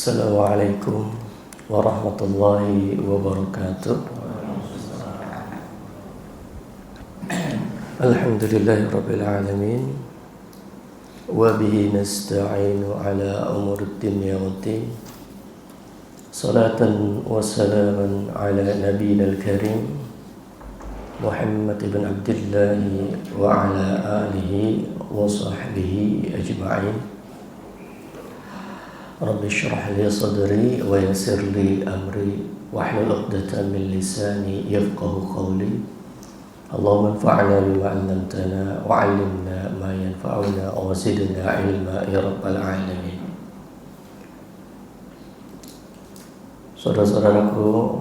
Assalamualaikum warahmatullahi wabarakatuh. Alhamdulillahi rabbil alamin. Wa bihi nasta'inu ala umurid dunya waddin. Salatan wa salaman ala nabiyina al-karim Muhammad ibn Abdullah wa ala alihi wa sahbihi ajma'in. Rabbi syrah li sadri wa yassir li amri wahlul 'uqdatam min lisani yafqahu qawli. Allahumma anfa'na bima 'allamtana wa 'allimna ma yanfa'una wa zidna 'ilma ya rabbal alamin. Saudara-saudaraku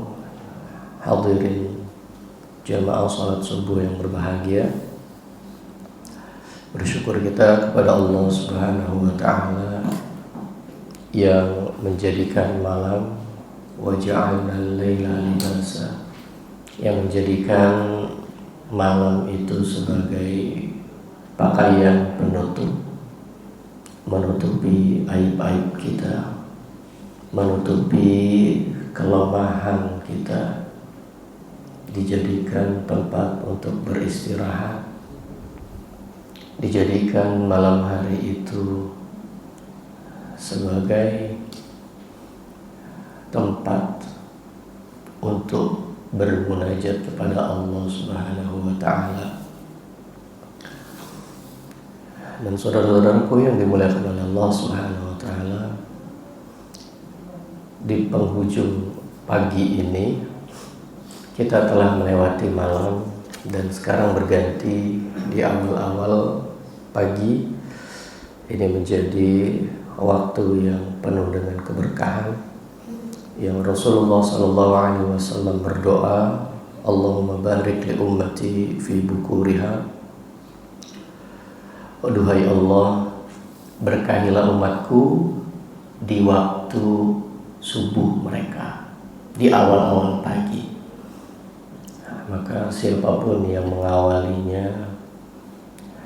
hadirin jamaah salat subuh yang berbahagia, bersyukur kita kepada Allah Subhanahu wa taala yang menjadikan malam wa ja'alna al-laila libasa, yang menjadikan malam itu sebagai pakaian penutup, menutupi aib-aib kita, menutupi kelemahan kita, dijadikan tempat untuk beristirahat, dijadikan malam hari itu sebagai tempat untuk bermunajat kepada Allah Subhanahu wa taala. Dan saudara-saudaraku yang dimuliakan oleh Allah Subhanahu wa taala, di penghujung pagi ini kita telah melewati malam dan sekarang berganti di awal-awal pagi. Ini menjadi waktu yang penuh dengan keberkahan, yang Rasulullah SAW berdoa, Allahumma barik li ummati fi bukuriha. Duhai Allah, berkahilah umatku di waktu subuh mereka, di awal-awal pagi. Maka siapapun yang mengawalinya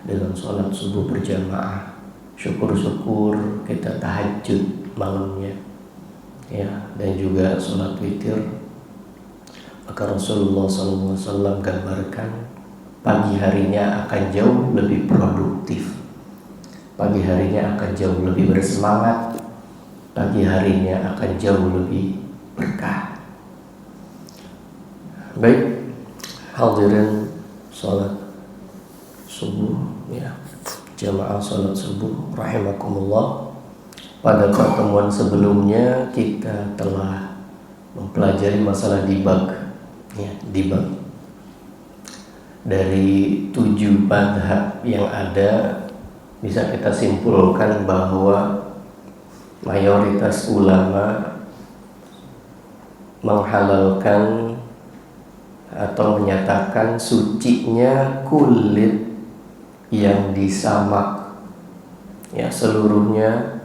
dengan sholat subuh berjamaah, syukur-syukur kita tahajud malamnya, ya, dan juga sholat witir. Maka Rasulullah SAW gambarkan pagi harinya akan jauh lebih produktif, pagi harinya akan jauh lebih bersemangat, pagi harinya akan jauh lebih berkah. Baik, hadirin sholat subuh, ya, jamaah salat subuh rahimakumullah. Pada pertemuan sebelumnya kita telah mempelajari masalah dibag, ya, dibag. Dari 7 madhab yang ada, bisa kita simpulkan bahwa mayoritas ulama menghalalkan atau menyatakan sucinya kulit yang disamak, ya, seluruhnya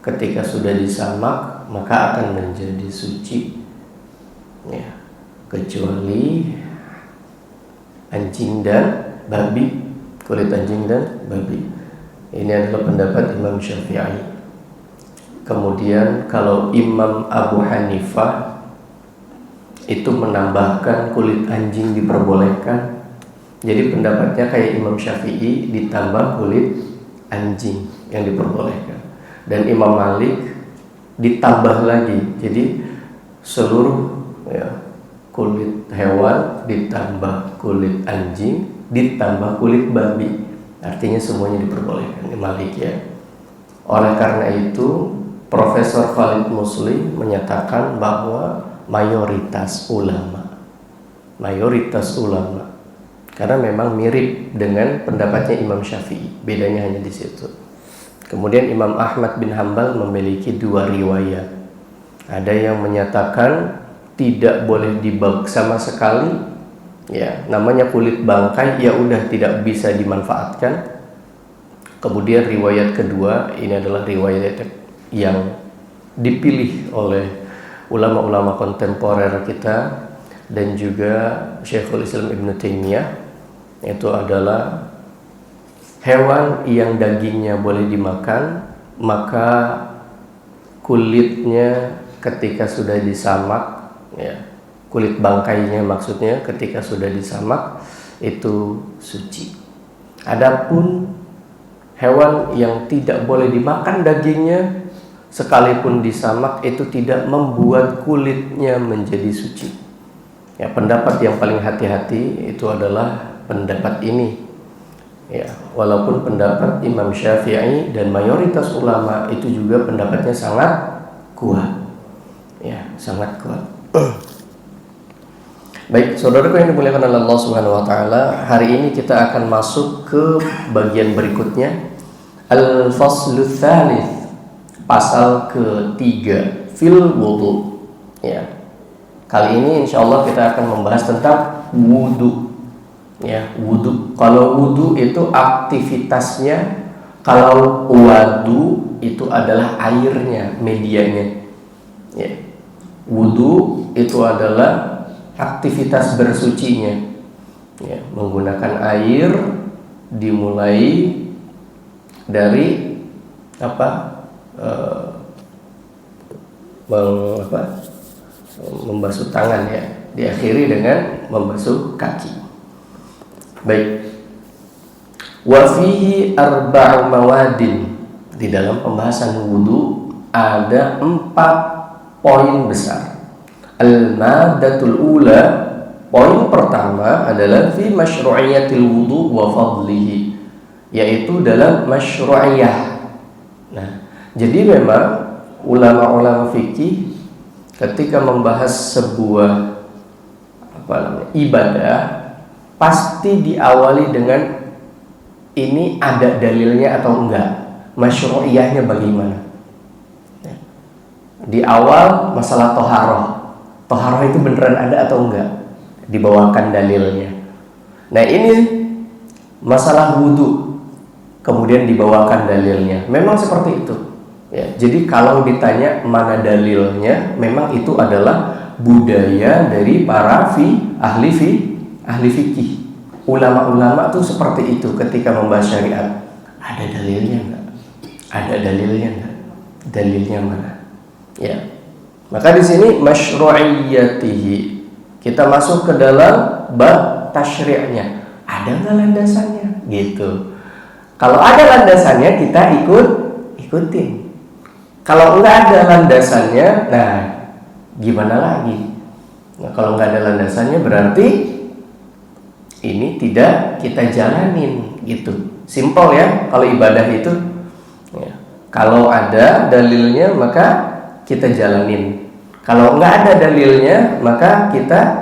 ketika sudah disamak maka akan menjadi suci, ya, kecuali anjing dan babi, kulit anjing dan babi. Ini adalah pendapat Imam Syafi'i. Kemudian kalau Imam Abu Hanifah itu menambahkan kulit anjing diperbolehkan. Jadi pendapatnya kayak Imam Syafi'i ditambah kulit anjing yang diperbolehkan. Dan Imam Malik ditambah lagi. Jadi seluruh, ya, kulit hewan ditambah kulit anjing ditambah kulit babi. Artinya semuanya diperbolehkan di Malik, ya. Oleh karena itu Profesor Khalid Muslim menyatakan bahwa mayoritas ulama, karena memang mirip dengan pendapatnya Imam Syafi'i, bedanya hanya di situ. Kemudian Imam Ahmad bin Hambal memiliki 2 riwayat. Ada yang menyatakan tidak boleh dibag sama sekali, ya, namanya kulit bangkai, ya udah tidak bisa dimanfaatkan. Kemudian riwayat kedua, ini adalah riwayat yang dipilih oleh ulama-ulama kontemporer kita dan juga Syekhul Islam Ibn Taimiyah, itu adalah hewan yang dagingnya boleh dimakan, maka kulitnya ketika sudah disamak, ya, kulit bangkainya maksudnya ketika sudah disamak itu suci. Adapun hewan yang tidak boleh dimakan dagingnya sekalipun disamak itu tidak membuat kulitnya menjadi suci. Ya, pendapat yang paling hati-hati itu adalah pendapat ini. Ya, walaupun pendapat Imam Syafi'i dan mayoritas ulama itu juga pendapatnya sangat kuat. Ya, sangat kuat. Baik, saudaraku yang dimuliakan oleh Allah Subhanahu wa taala, hari ini kita akan masuk ke bagian berikutnya. Al-faslu tsalits, pasal ketiga, fil wudu. Ya. Kali ini insyaallah kita akan membahas tentang wudu. Ya, wudu. Kalau wudu itu aktivitasnya, kalau wadu itu adalah airnya, medianya. Ya. Wudu itu adalah aktivitas bersucinya. Ya, menggunakan air dimulai dari membasuh tangan, ya, diakhiri dengan membasuh kaki. Baik. Wa fihi arba'u mawadin. Di dalam pembahasan wudu ada 4 poin besar. Al-madatul ula, poin pertama adalah fi masyru'iyatil wudu wa fadlihi, yaitu dalam masyru'iyah. Nah, jadi memang ulama-ulama fikih ketika membahas sebuah ibadah pasti diawali dengan ini ada dalilnya atau enggak, masyru'iyahnya bagaimana. Di awal masalah toharoh itu beneran ada atau enggak, dibawakan dalilnya. Nah, ini masalah wudu, kemudian dibawakan dalilnya. Memang seperti itu. Ya, jadi kalau ditanya mana dalilnya, memang itu adalah budaya dari para ahli fikih. Ulama-ulama tuh seperti itu ketika membahas syariat. Ada dalilnya enggak? Ada dalilnya enggak? Dalilnya mana? Ya. Maka di sini masyru'iyatihi. Kita masuk ke dalam bab tasyri'nya. Ada enggak landasannya? Gitu. Kalau ada landasannya kita ikutin. Kalau enggak ada landasannya, nah gimana lagi? Nah, kalau enggak ada landasannya berarti ini tidak kita jalanin, gitu. Simpel ya kalau ibadah itu. Ya. Kalau ada dalilnya maka kita jalanin. Kalau enggak ada dalilnya maka kita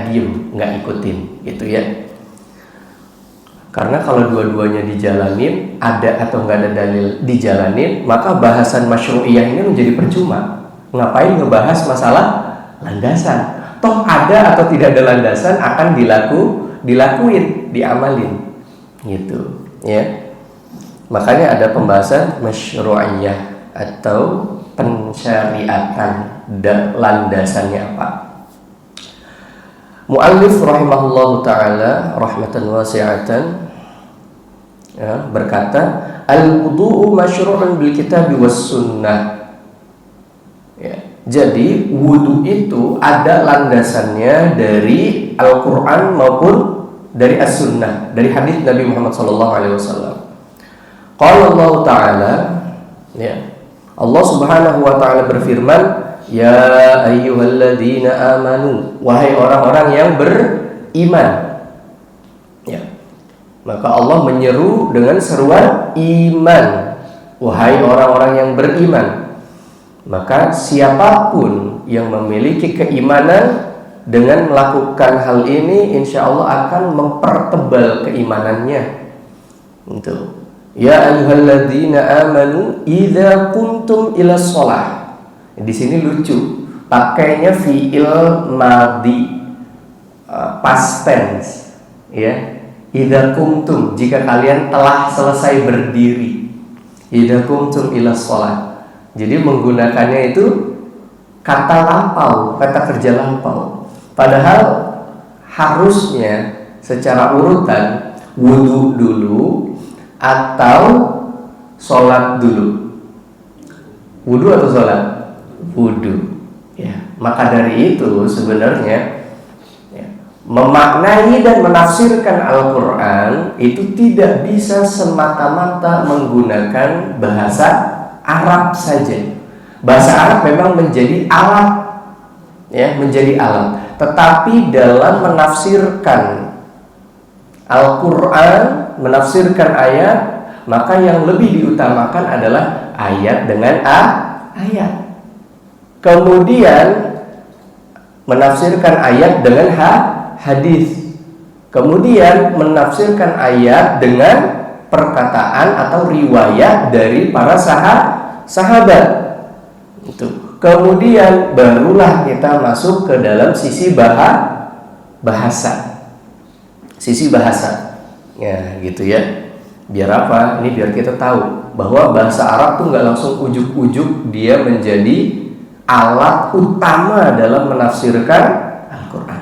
diem, nggak ikutin, gitu ya. Karena kalau dua-duanya dijalanin, ada atau enggak ada dalil dijalanin, maka bahasan masyru'iyah ini menjadi percuma. Ngapain ngebahas masalah landasan? Toh ada atau tidak ada landasan akan dilakuin, diamalin, gitu ya. Makanya ada pembahasan masyru'iyah atau pensyariatan, landasannya apa. Mu'allif rahimahullahu ta'ala rahmatan wasi'atan, ya, berkata al-wudu'u masyru'un bil kitabi was sunnah. Ya, jadi wudu itu ada landasannya dari Al-Quran maupun dari As-Sunnah, dari hadis Nabi Muhammad SAW. Qala Allah Ta'ala, ya, Allah Subhanahu wa Ta'ala berfirman, ya ayyuhalladzina amanu, wahai orang-orang yang beriman. Ya. Maka Allah menyeru dengan seruan iman, wahai orang-orang yang beriman. Maka siapapun yang memiliki keimanan dengan melakukan hal ini, insya Allah akan mempertebal keimanannya. Itu. Ya ayyuhalladzina amanu idza qumtum ila shalah. Di sini lucu, pakainya fi'il madhi, past tense, ya. Idza qumtum, jika kalian telah selesai berdiri. Idza qumtum ila shalah. Jadi menggunakannya itu kata lampau, kata kerja lampau. Padahal harusnya secara urutan wudu dulu atau sholat dulu. Wudu atau sholat? Wudu. Ya, maka dari itu sebenarnya ya, memaknai dan menafsirkan Al-Quran itu tidak bisa semata-mata menggunakan bahasa Arab saja. Bahasa Arab memang menjadi alat, ya, menjadi alat. Tetapi dalam menafsirkan Al-Quran, menafsirkan ayat, maka yang lebih diutamakan adalah ayat dengan ayat. Kemudian menafsirkan ayat dengan hadis. Kemudian menafsirkan ayat dengan perkataan atau riwayat dari para sahabat. Itu. Kemudian barulah kita masuk ke dalam sisi bahasa. Sisi bahasa. Ya, gitu ya. Biar apa? Ini biar kita tahu bahwa bahasa Arab tuh nggak langsung ujuk-ujuk dia menjadi alat utama dalam menafsirkan Al-Quran.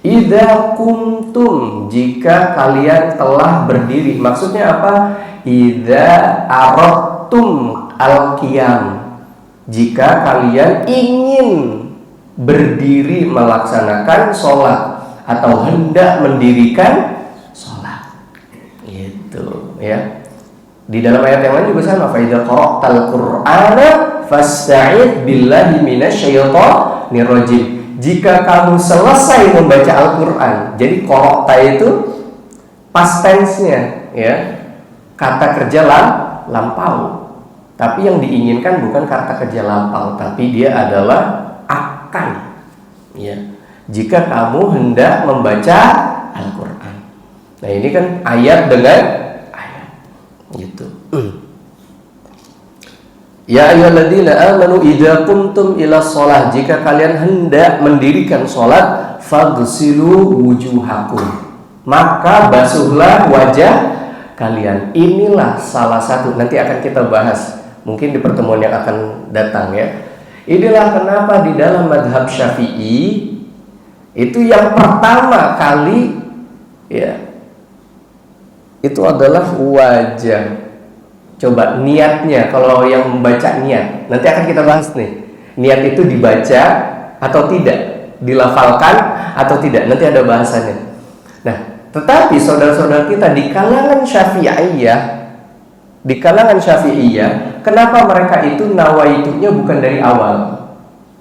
Idza kuntum, jika kalian telah berdiri. Maksudnya apa? Idza aradtum al-qiyam, jika kalian ingin berdiri melaksanakan sholat atau hendak mendirikan sholat. Gitu ya. Di dalam ayat yang lain juga sama. Fa idza qara'tal Qur'ana fasta'id billahi minasyaitonir rajim. Jika kamu selesai membaca Al-Qur'an. Jadi qara'ta itu past tense-nya, ya. Kata kerja lampau. Tapi yang diinginkan bukan kata kerja lampau, tapi dia adalah akan. Ya. Jika kamu hendak membaca Al-Qur'an. Nah, ini kan ayat dengan ayat. Gitu. Ya ayyuhalladzina amanu idza qumtum ila shalah, jika kalian hendak mendirikan salat, faghsilu wujuhakum, maka basuhlah wajah kalian. Inilah salah satu, nanti akan kita bahas mungkin di pertemuan yang akan datang ya. Inilah kenapa di dalam mazhab Syafi'i itu yang pertama kali ya itu adalah wajah. Coba niatnya, kalau yang membaca niat, nanti akan kita bahas nih. Niat itu dibaca atau tidak, dilafalkan atau tidak, nanti ada bahasannya. Nah, tetapi saudara-saudara kita di kalangan Syafi'iyah, kenapa mereka itu nawaitunya bukan dari awal,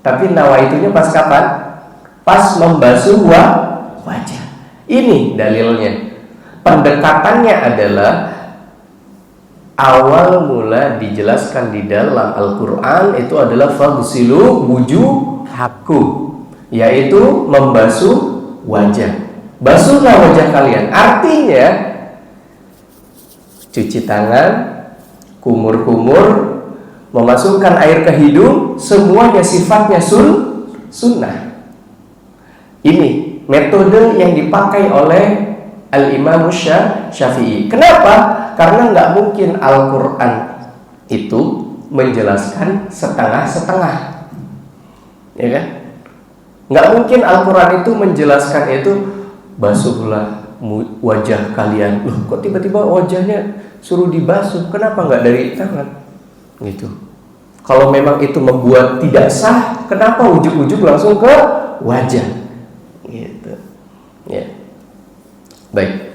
tapi nawaitunya pas kapan? Pas membasuh wajah. Ini dalilnya. Pendekatannya adalah awal mula dijelaskan di dalam Al-Quran itu adalah faghsilu wujuhakum, yaitu membasuh wajah. Basuhlah wajah kalian, artinya cuci tangan, kumur-kumur, memasukkan air ke hidung, semuanya sifatnya sunnah. Ini metode yang dipakai oleh Al-Imam Syafi'i. Kenapa? Karena nggak mungkin Al-Quran itu menjelaskan setengah-setengah, ya kan? Nggak mungkin Al-Quran itu menjelaskan itu basuhlah wajah kalian. Loh, kok tiba-tiba wajahnya suruh dibasuh? Kenapa nggak dari tangan? Gitu. Kalau memang itu membuat tidak sah, kenapa ujuk-ujuk langsung ke wajah? Gitu. Ya. Baik.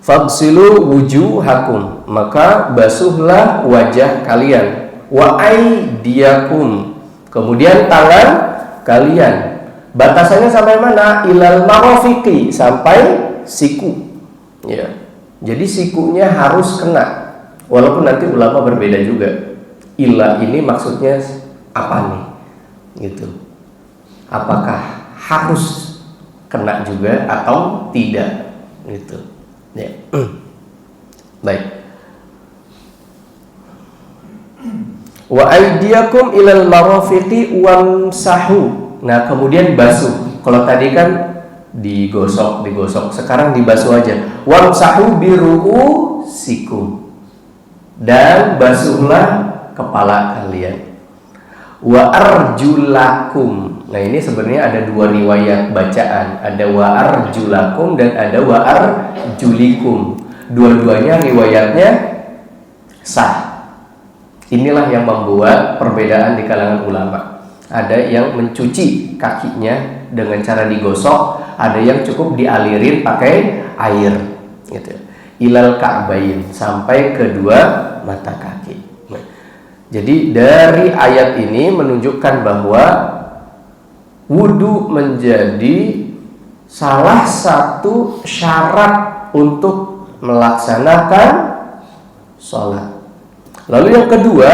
Faghsilu wujuhakum, maka basuhlah wajah kalian. Wa aydiyakum, kemudian tangan kalian. Batasannya sampai mana? Ilal marafiqi, sampai siku. Ya. Jadi sikunya harus kena. Walaupun nanti ulama berbeda juga. Ila ini maksudnya apa nih? Gitu. Apakah harus kena juga atau tidak? Gitu. Ya. Baik. Wa aydiyakum ilal marafiqi wamsahu. Nah, kemudian basuh. Kalau tadi kan digosok. Sekarang dibasuh aja. Wamsahu biru'usikum. Dan basuhlah kepala kalian. Wa arjulakum. Nah, ini sebenarnya ada dua riwayat bacaan. Ada wa arjulakum dan ada wa arjulikum. Dua-duanya riwayatnya sah. Inilah yang membuat perbedaan di kalangan ulama. Ada yang mencuci kakinya dengan cara digosok, ada yang cukup dialirin pakai air gitu. Ilal ka'bain, sampai kedua mata kaki. Jadi dari ayat ini menunjukkan bahwa wudu menjadi salah satu syarat untuk melaksanakan sholat. Lalu yang kedua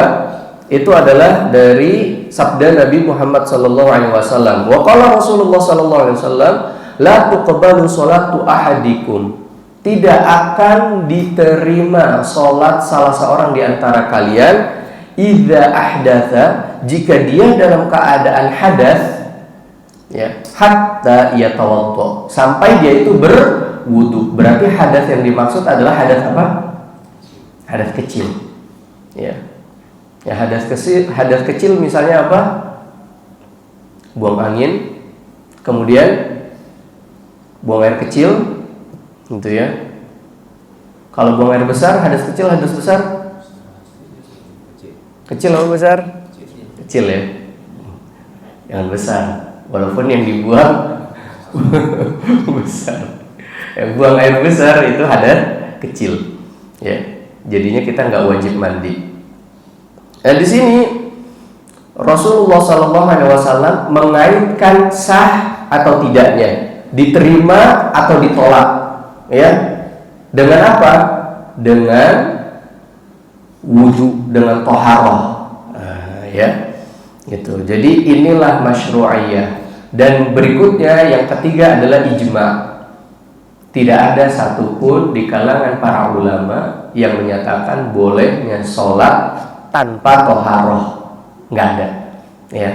itu adalah dari sabda Nabi Muhammad SAW. Wa qala Rasulullah SAW, la tuqbalu sholatu ahadikum. Tidak akan diterima sholat salah seorang di antara kalian idza ahdatha, jika dia dalam keadaan hadas, ya, hatta yatawaddo, sampai dia itu berwudu. Berarti hadas yang dimaksud adalah hadas apa? Hadas kecil. Ya, hadas kecil misalnya apa? Buang angin, kemudian buang air kecil, gitu ya. Kalau buang air besar, hadas besar, kecil atau besar? Kecil ya, jangan besar. Walaupun yang dibuang besar, yang buang air besar itu hadas kecil, ya. Jadinya kita nggak wajib mandi. Nah di sini Rasulullah SAW mengaitkan sah atau tidaknya, diterima atau ditolak, ya, dengan apa? Dengan wudu, dengan toharoh, ya, gitu. Jadi inilah masyru'iyah. Dan berikutnya yang ketiga adalah ijma'. Tidak ada satupun di kalangan para ulama yang menyatakan bolehnya sholat tanpa toharoh, nggak ada, ya.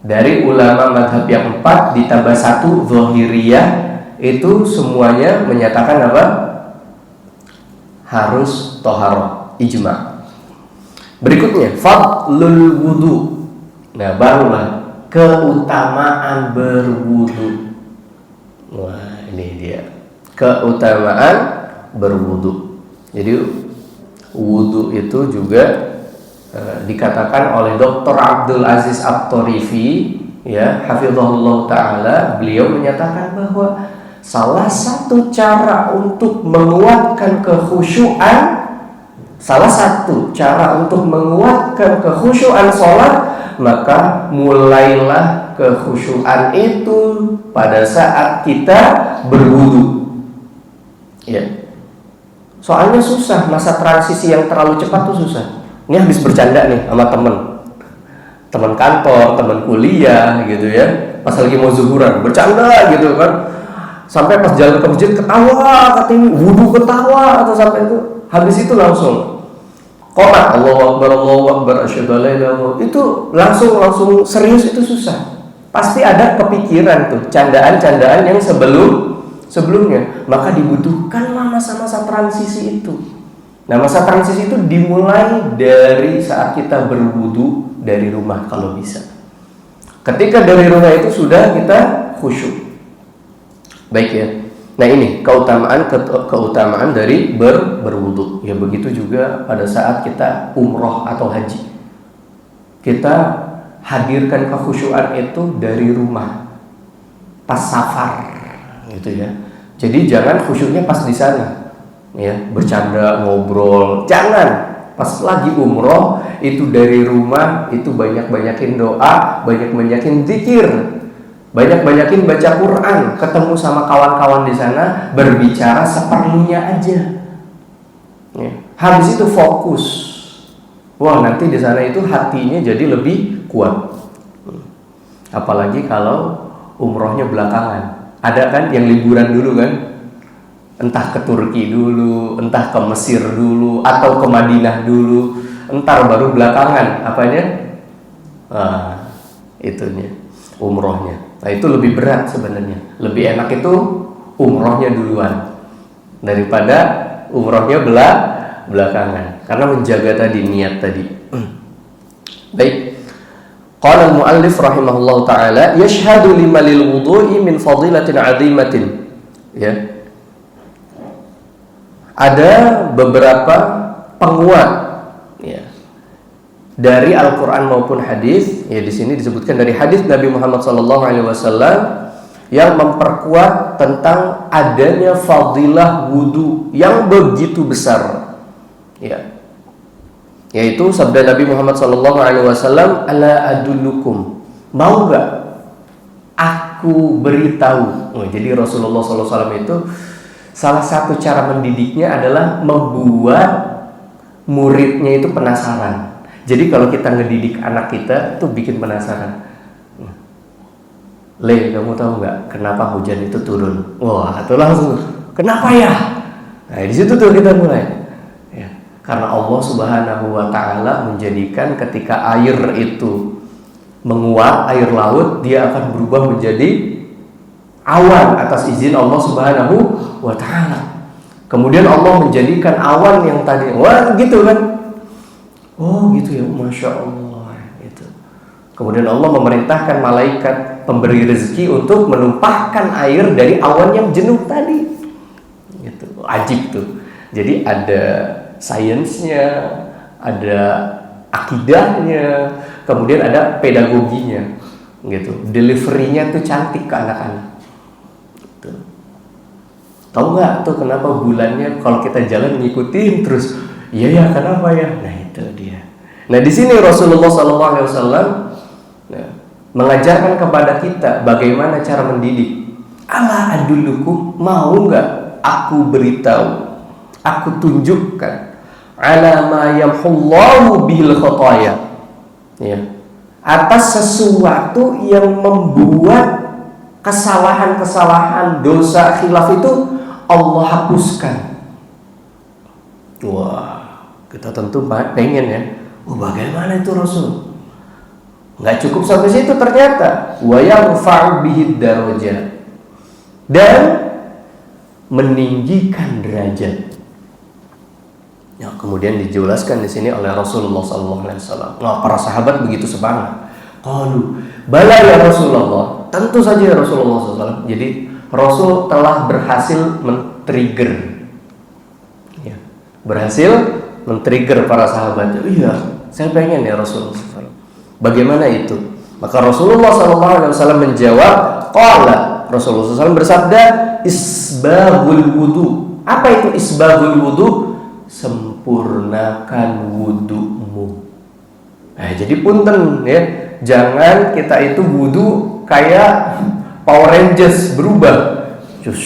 Dari ulama madhab yang 4 ditambah 1 zahiriyah, itu semuanya menyatakan apa? Harus toharoh, ijma'. Berikutnya fadlul wudu. Nah barulah keutamaan berwudu. Wah ini dia, keutamaan berwudu. Jadi wudu itu juga dikatakan oleh Dr. Abdul Aziz At-Tarifi, ya, hafizahullah taala, beliau menyatakan bahwa salah satu cara untuk menguatkan kekhusyuan, sholat, maka mulailah kekhusyuan itu pada saat kita berwudu, ya. Soalnya susah, masa transisi yang terlalu cepat tuh susah. Ini habis bercanda nih sama teman kantor, teman kuliah gitu ya, pas lagi mau zuhuran bercanda gitu kan, sampai pas jalan ke masjid ketawa, katanya wudu ketawa, atau sampai itu habis itu langsung qomat, Allahu Akbar, asyhadu an la ilaha illallah. Itu langsung serius, itu susah. Pasti ada kepikiran tuh, candaan-candaan yang sebelumnya. Maka dibutuhkanlah masa-masa transisi itu. Nah masa transisi itu dimulai dari saat kita berwudu dari rumah kalau bisa. Ketika dari rumah itu sudah kita khusyuk. Baik ya. Nah ini keutamaan dari berwudu. Ya begitu juga pada saat kita umroh atau haji. Kita hadirkan kekhusyuan itu dari rumah pas safar, gitu ya. Jadi jangan khusyuknya pas di sana, ya, bercanda ngobrol. Jangan. Pas lagi umroh itu dari rumah itu banyak-banyakin doa, banyak-banyakin zikir, banyak-banyakin baca Quran, ketemu sama kawan-kawan di sana, berbicara seperlunya aja. Ya. Habis itu fokus. Wah, nanti di sana itu hatinya jadi lebih kuat. Apalagi kalau umrohnya belakangan. Ada kan yang liburan dulu kan? Entah ke Turki dulu, entah ke Mesir dulu, atau ke Madinah dulu, entar baru belakangan apanya? Itunya, umrohnya. Nah itu lebih berat sebenarnya. Lebih enak itu umrohnya duluan daripada umrohnya belakangan, karena menjaga tadi niat tadi. Baik. Qala al-muallif rahimahullahu taala, yashhadu lima lil wudu'i min fadilatin 'azimatin. Ya. Ada beberapa penguat, ya, dari Al-Quran maupun hadis. Ya, di sini disebutkan dari hadis Nabi Muhammad SAW yang memperkuat tentang adanya fadilah wudu yang begitu besar. Ya, yaitu sabda Nabi Muhammad SAW, ala adullukum, mau nggak aku beritahu? Jadi Rasulullah SAW itu salah satu cara mendidiknya adalah membuat muridnya itu penasaran. Jadi kalau kita ngedidik anak kita tuh bikin penasaran. Le, kamu tahu nggak kenapa hujan itu turun? Wah, itu langsung, kenapa ya? Nah, di situ tuh kita mulai. Ya, karena Allah Subhanahu Wa Taala menjadikan ketika air itu menguap, air laut, dia akan berubah menjadi awan atas izin Allah Subhanahu Wa Taala. Kemudian Allah menjadikan awan yang tadi, wah gitu kan? Oh gitu ya, Masya Allah gitu. Kemudian Allah memerintahkan malaikat pemberi rezeki untuk menumpahkan air dari awan yang jenuh tadi. Gitu, ajib tuh. Jadi ada sainsnya, ada akidahnya, kemudian ada pedagoginya, gitu. Deliverynya tuh cantik ke anak-anak. Gitu. Tahu nggak tuh kenapa bulannya kalau kita jalan ngikutin terus? Iya ya, kenapa ya? Nah itu dia. Nah di sini Rasulullah SAW mengajarkan kepada kita bagaimana cara mendidik. Ala adullukum, mau nggak aku beritahu, aku tunjukkan, ala ma yamhullahu bihil khotoya, ya, atas sesuatu yang membuat kesalahan-kesalahan, dosa, khilaf itu Allah hapuskan. Wah, kita tentu pengen ya. Oh, bagaimana itu Rasul? Nggak cukup sampai situ ternyata. Wa yarfa'u bihi darajat, dan meninggikan derajat. Ya, kemudian dijelaskan di sini oleh Rasulullah SAW. Nah, para sahabat begitu semangat. Qalu, bala ya Rasulullah. Tentu saja ya Rasulullah SAW. Jadi Rasul telah berhasil men-trigger, ya, berhasil men-trigger para sahabat. Iya, saya pengen ya Rasulullah SAW. Bagaimana itu? Maka Rasulullah SAW menjawab, qala, Rasulullah SAW bersabda, isbahul wudu. Apa itu isbahul wudu? Sempurnakan wudumu. Nah, jadi punten ya, jangan kita itu wudu kayak Power Rangers berubah, jus,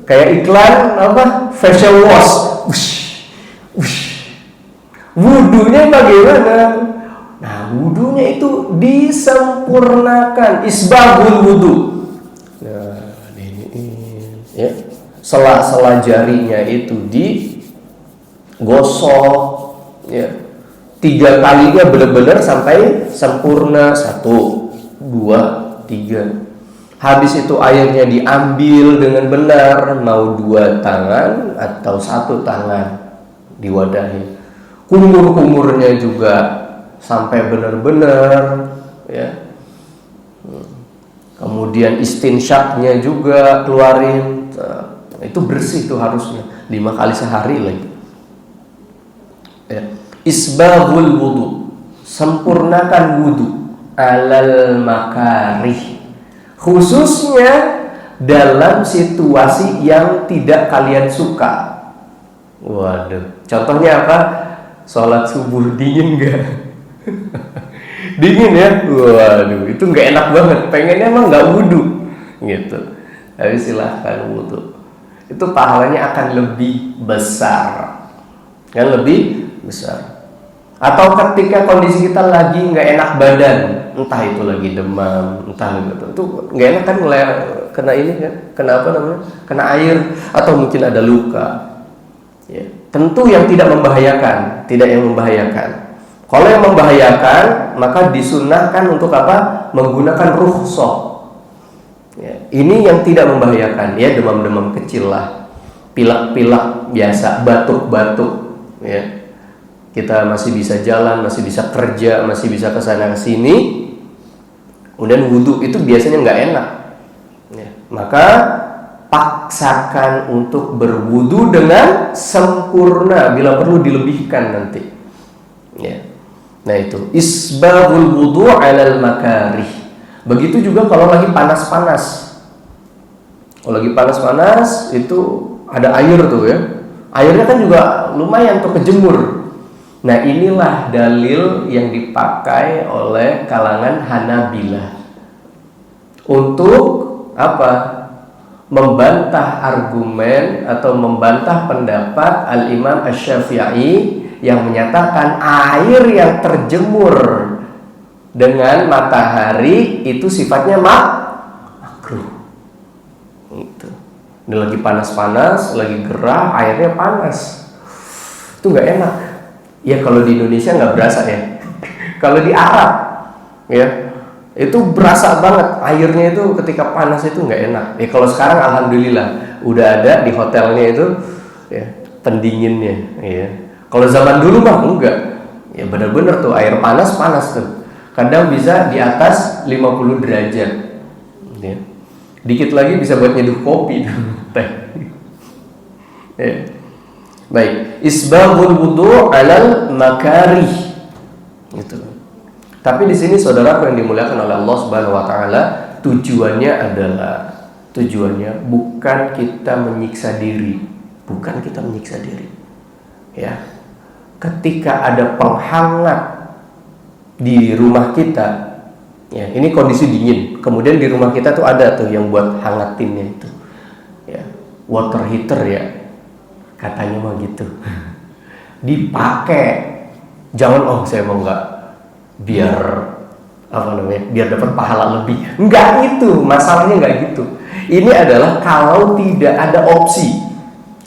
kayak iklan apa? Facial wash, wudunya bagaimana? Nah, wudunya itu disempurnakan, isbahul wudu. Nah, ini ya, sela-sela jarinya itu digosok, ya. 3 kalinya benar-benar sampai sempurna. 1, 2, 3. Habis itu airnya diambil dengan benar, mau 2 tangan atau 1 tangan diwadahi. Kumur-kumurnya juga sampai benar-benar, ya. Kemudian istinsyaknya juga keluarin. Itu bersih tuh harusnya 5 kali sehari lagi. Ya. Isbahul wudu, sempurnakan wudu alal makarih, khususnya dalam situasi yang tidak kalian suka. Waduh, contohnya apa? Sholat subuh dingin gak? Dingin ya? Waduh, itu gak enak banget. Pengennya emang gak wudu gitu. Tapi silahkan wudu. Itu pahalanya akan lebih besar, kan lebih besar. Atau ketika kondisi kita lagi nggak enak badan, entah itu lagi demam, entah itu nggak enak kan, mulai kena ini kan, kena apa namanya, kena air, atau mungkin ada luka, ya. Tentu yang tidak membahayakan, tidak yang membahayakan. Kalau yang membahayakan, maka disunnahkan untuk apa? Menggunakan rukhsah. Ya, ini yang tidak membahayakan, ya, demam-demam kecil lah, pilek-pilek biasa, batuk-batuk, ya. Kita masih bisa jalan, masih bisa kerja, masih bisa kesana kesini. Kemudian wudhu itu biasanya nggak enak, ya. Maka paksakan untuk berwudu dengan sempurna, bila perlu dilebihkan nanti. Ya. Nah itu isbabul wudu 'alal makarih. Begitu juga kalau lagi panas-panas. Kalau lagi panas-panas itu ada air tuh ya. Airnya kan juga lumayan tuh kejemur. Nah inilah dalil yang dipakai oleh kalangan Hanabilah untuk apa? Membantah argumen atau membantah pendapat Al-Imam Asy-Syafi'i yang menyatakan air yang terjemur dengan matahari itu sifatnya makruh. Itu. Ini lagi panas-panas, lagi gerah, airnya panas. Itu nggak enak. Ya kalau di Indonesia nggak berasa ya. Kalau di Arab, ya itu berasa banget airnya itu ketika panas itu nggak enak. Ya kalau sekarang alhamdulillah udah ada di hotelnya itu ya pendinginnya. Ya. Kalau zaman dulu mah enggak. Ya benar-benar tuh air panas tuh. Kadang bisa di atas 50 derajat. Ya. Dikit lagi bisa buat nyeduh kopi teh. Ya. Baik, isbabul wudu 'alal makarih. Gitu. Tapi di sini saudaraku yang dimuliakan oleh Allah Subhanahu wa taala, tujuannya bukan kita menyiksa diri, bukan kita menyiksa diri. Ya. Ketika ada penghangat di rumah kita, ya, ini kondisi dingin. Kemudian di rumah kita tuh ada tuh yang buat hangatinnya itu. Ya, water heater ya. Katanya mah gitu. Dipakai. Jangan saya mau enggak biar biar dapat pahala lebih. Enggak gitu, masalahnya enggak gitu. Ini adalah kalau tidak ada opsi.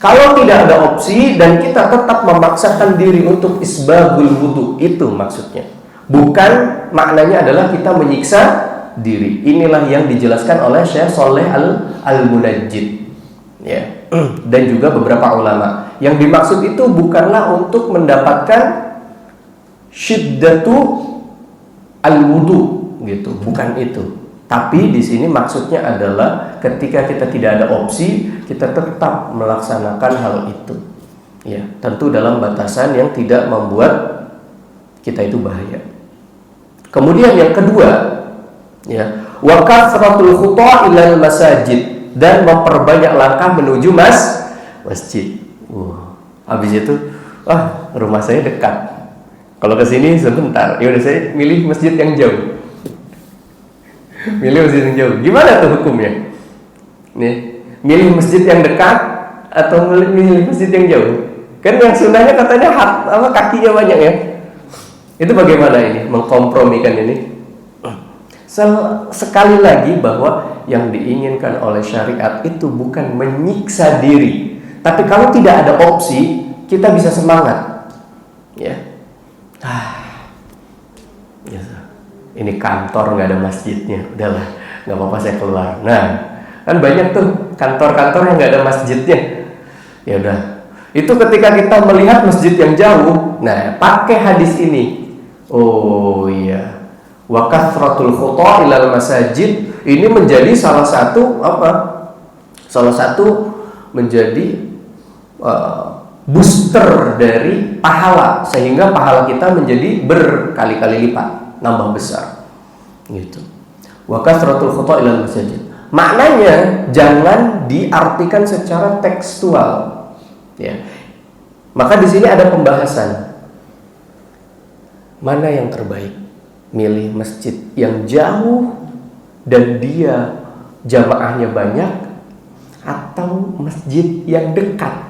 Kalau tidak ada opsi dan kita tetap memaksakan diri untuk isbabul wudu, itu maksudnya. Bukan maknanya adalah kita menyiksa diri. Inilah yang dijelaskan oleh Syekh Shalih Al-Munajjid. Ya. Dan juga beberapa ulama. Yang dimaksud itu bukanlah untuk mendapatkan syiddatu al-wudu gitu, bukan itu. Tapi di sini maksudnya adalah ketika kita tidak ada opsi, kita tetap melaksanakan hal itu. Ya, tentu dalam batasan yang tidak membuat kita itu bahaya. Kemudian yang kedua, ya, wa kasratul khuta ilal masajid, dan memperbanyak langkah menuju masjid. Habis itu, rumah saya dekat. Kalau ke sini sebentar, ya udah saya milih masjid yang jauh. Milih masjid yang jauh. Gimana tuh hukumnya? Nih, milih masjid yang dekat atau milih masjid yang jauh? Kan yang sunnahnya katanya kakinya banyak ya. Itu bagaimana ini mengkompromikan ini? Sekali lagi bahwa yang diinginkan oleh syariat itu bukan menyiksa diri. Tapi kalau tidak ada opsi, kita bisa semangat. Ya. Ini kantor nggak ada masjidnya, udahlah nggak apa-apa saya keluar. Nah kan banyak tuh kantor-kantor yang nggak ada masjidnya. Ya udah, itu ketika kita melihat masjid yang jauh, nah pakai hadis ini. Oh iya, wa kasratul khuta ilal masajid, ini menjadi salah satu menjadi booster dari pahala, sehingga pahala kita menjadi berkali-kali lipat, nambah besar gitu. Wa kasratul khuta ilal masajid, maknanya jangan diartikan secara tekstual ya. Maka di sini ada pembahasan mana yang terbaik, milih masjid yang jauh dan dia jamaahnya banyak, atau masjid yang dekat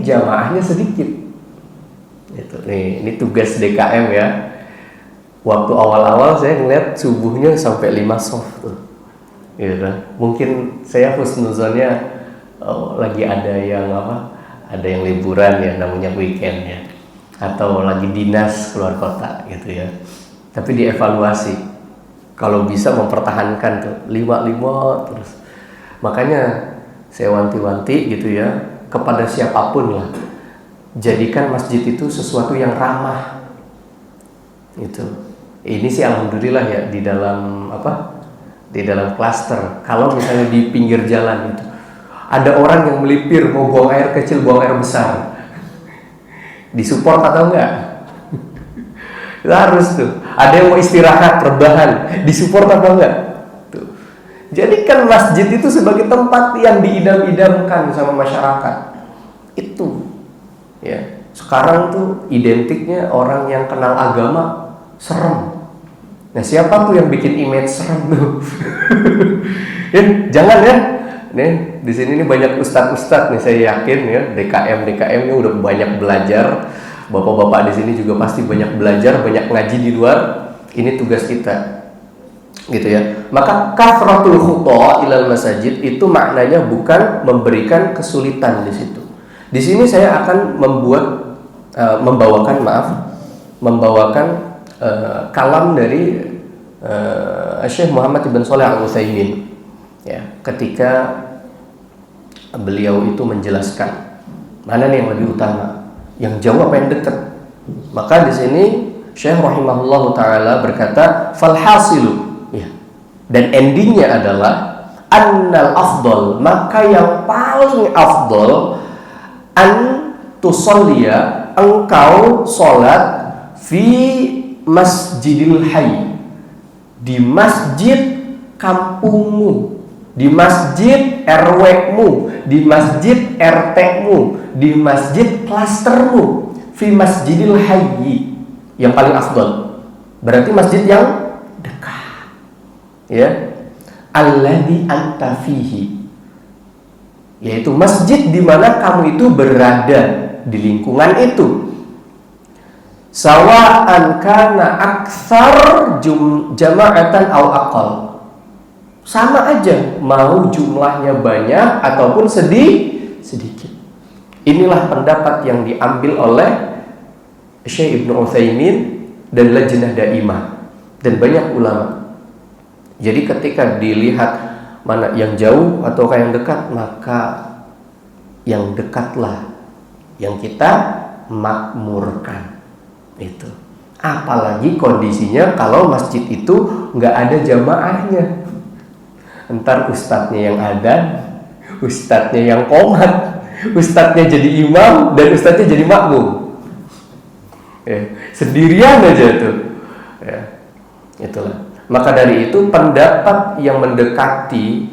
jamaahnya sedikit. Itu nih, ini tugas DKM ya. Waktu awal-awal saya ngeliat subuhnya sampai 5 shaf tuh. Gitu. Mungkin saya husnuzonnya lagi ada yang ada yang liburan ya, namanya weekend ya. Atau lagi dinas keluar kota gitu ya. Tapi dievaluasi. Kalau bisa mempertahankan tuh 5 terus. Makanya saya wanti-wanti gitu ya kepada siapapun lah. Jadikan masjid itu sesuatu yang ramah. Gitu. Ini sih alhamdulillah ya di dalam di dalam klaster. Kalau misalnya di pinggir jalan itu ada orang yang melipir mau buang air kecil, buang air besar, disupport atau enggak? Harus tuh. Ada yang mau istirahat, rebahan, disupport atau enggak? Tuh. Jadikan masjid itu sebagai tempat yang diidam-idamkan sama masyarakat. Itu. Ya. Sekarang tuh identiknya orang yang kenal agama serem. Nah, siapa tuh yang bikin image serem tuh? Ya, jangan ya. Nih, di sini nih banyak ustadz-ustadz nih, saya yakin ya, DKM ini udah banyak belajar. Bapak-bapak di sini juga pasti banyak belajar, banyak ngaji di luar. Ini tugas kita. Gitu ya. Maka kathratul khuta ilal masajid itu maknanya bukan memberikan kesulitan di situ. Di sini saya akan membawakan kalam dari Syekh Muhammad ibn Shalih Al-Utsaimin. Ya, ketika beliau itu menjelaskan mana nih yang lebih utama, yang jauh apa yang dekat. Maka di sini Syekh rahimahullahu taala berkata, falhasilu, ya. Dan endingnya adalah annal afdal, maka yang paling afdal an tusalliya, engkau salat fi masjidil hayy, di masjid kampungmu, di masjid RW-mu, di masjid RT-mu, di masjid klastermu, fi masjidil hayy, yang paling afdal. Berarti masjid yang dekat. Ya. Alladzi anta fihi, yaitu masjid di mana kamu itu berada di lingkungan itu. Sawa'an kana aktsar jama'atan aw aqall, sama aja mau jumlahnya banyak ataupun sedikit. Inilah pendapat yang diambil oleh Syekh Ibnu Utsaimin dan Lajnah Daimah dan banyak ulama. Jadi ketika dilihat mana yang jauh atau yang dekat, maka yang dekatlah yang kita makmurkan. Itu. Apalagi kondisinya kalau masjid itu nggak ada jamaahnya. Entar ustadznya yang ada, ustadznya yang komat, ustadznya jadi imam dan ustadznya jadi makmum. Ya, sendirian aja tuh. Ya, itulah. Maka dari itu pendapat yang mendekati